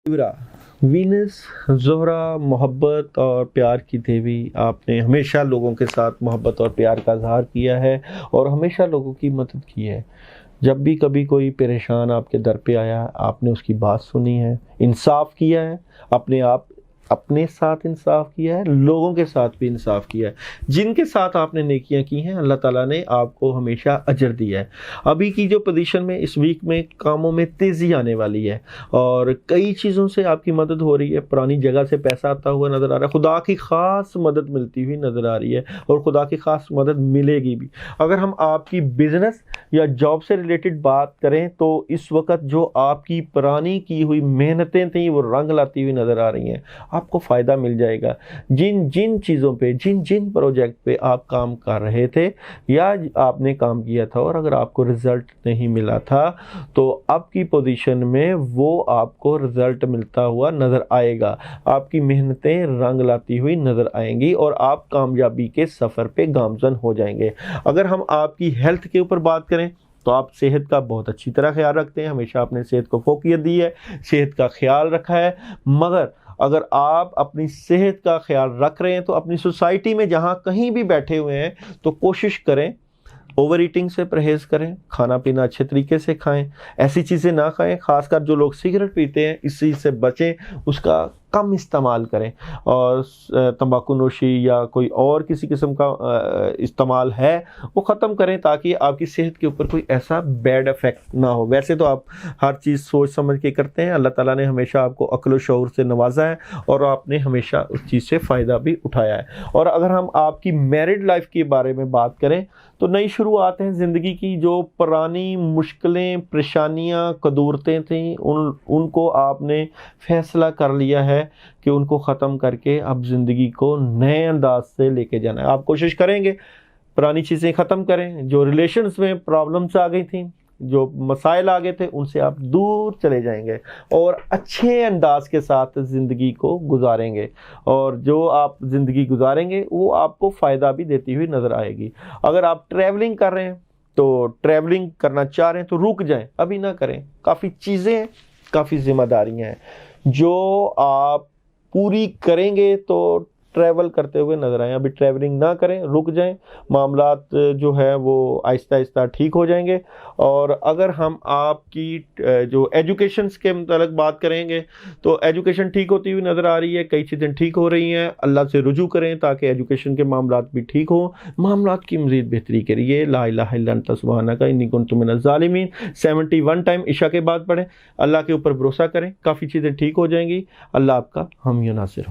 Venus Zohra मोहब्बत और प्यार की देवी, आपने हमेशा लोगों के साथ मोहब्बत और प्यार का इज़हार किया है और हमेशा लोगों की मदद की है। जब भी कभी कोई परेशान आपके दर पे आया, आपने उसकी बात सुनी है, इंसाफ किया है, अपने साथ इंसाफ किया है, लोगों के साथ भी इंसाफ किया है। जिनके साथ आपने नेकियां की हैं, अल्लाह ताला ने आपको हमेशा अजर दिया है। अभी की जो पोजीशन में इस वीक में कामों में तेज़ी आने वाली है और कई चीज़ों से आपकी मदद हो रही है। पुरानी जगह से पैसा आता हुआ नज़र आ रहा है, खुदा की ख़ास मदद मिलती हुई नज़र आ रही है और खुदा की ख़ास मदद मिलेगी भी। अगर हम आपकी बिज़नेस या जॉब से रिलेटेड बात करें तो इस वक्त जो आपकी पुरानी की हुई मेहनतें थी वो रंग लाती हुई नज़र आ रही हैं। आपको फ़ायदा मिल जाएगा। जिन जिन चीज़ों पे, जिन जिन प्रोजेक्ट पे आप काम कर रहे थे या आपने काम किया था और अगर आपको रिज़ल्ट नहीं मिला था तो अब की पोजीशन में वो आपको रिज़ल्ट मिलता हुआ नज़र आएगा। आपकी मेहनतें रंग लाती हुई नज़र आएंगी और आप कामयाबी के सफ़र पे गामज़न हो जाएंगे। अगर हम आपकी हेल्थ के ऊपर बात करें तो आप सेहत का बहुत अच्छी तरह ख्याल रखते हैं, हमेशा आपने सेहत को फोकियत दी है, सेहत का ख्याल रखा है। मगर अगर आप अपनी सेहत का ख्याल रख रहे हैं तो अपनी सोसाइटी में जहाँ कहीं भी बैठे हुए हैं तो कोशिश करें ओवर ईटिंग से परहेज़ करें, खाना पीना अच्छे तरीके से खाएं, ऐसी चीज़ें ना खाएं। ख़ासकर जो लोग सिगरेट पीते हैं इस चीज़ से बचें, उसका कम इस्तेमाल करें और तंबाकू नोशी या कोई और किसी किस्म का इस्तेमाल है वो ख़त्म करें ताकि आपकी सेहत के ऊपर कोई ऐसा बैड इफ़ेक्ट ना हो। वैसे तो आप हर चीज़ सोच समझ के करते हैं, अल्लाह ताला ने हमेशा आपको अक्ल व शऊर से नवाजा है और आपने हमेशा उस चीज़ से फ़ायदा भी उठाया है। और अगर हम आपकी मैरिड लाइफ के बारे में बात करें तो नई शुरुआत है ज़िंदगी की। जो पुरानी मुश्किलें, परेशानियां, कदूरतें थीं उनको आपने फ़ैसला कर लिया है कि उनको ख़त्म करके अब ज़िंदगी को नए अंदाज से लेके जाना है। आप कोशिश करेंगे पुरानी चीज़ें ख़त्म करें। जो रिलेशन्स में प्रॉब्लम्स आ गई थी, जो मसाइल आ गए थे, उनसे आप दूर चले जाएंगे और अच्छे अंदाज के साथ ज़िंदगी को गुजारेंगे और जो आप ज़िंदगी गुजारेंगे वो आपको फ़ायदा भी देती हुई नज़र आएगी। अगर आप ट्रैवलिंग कर रहे हैं तो ट्रैवलिंग करना चाह रहे हैं तो रुक जाएं, अभी ना करें। काफ़ी चीज़ें हैं, काफ़ी जिम्मेदारियां हैं जो आप पूरी करेंगे तो ट्रैवल करते हुए नज़र आए। अभी ट्रैवलिंग ना करें, रुक जाएं, मामलात जो है वो आहिस्ता आहिस्ता ठीक हो जाएंगे। और अगर हम आपकी जो एजुकेशन के मतलब बात करेंगे तो एजुकेशन ठीक होती हुई नज़र आ रही है, कई चीज़ें ठीक हो रही हैं। अल्लाह से रुजू करें ताकि एजुकेशन के मामलात भी ठीक हो। मामलात की मज़ीद बेहतरी के लिए ला इलाहा इल्ला अंता सुब्हानका इन्नी कुन्तु मिनज़ ज़ालिमीन 71 टाइम इशा के बाद पढ़ें। अल्लाह के ऊपर भरोसा करें, काफ़ी चीज़ें ठीक हो जाएंगी। अल्लाह आपका हामी नासिर हो।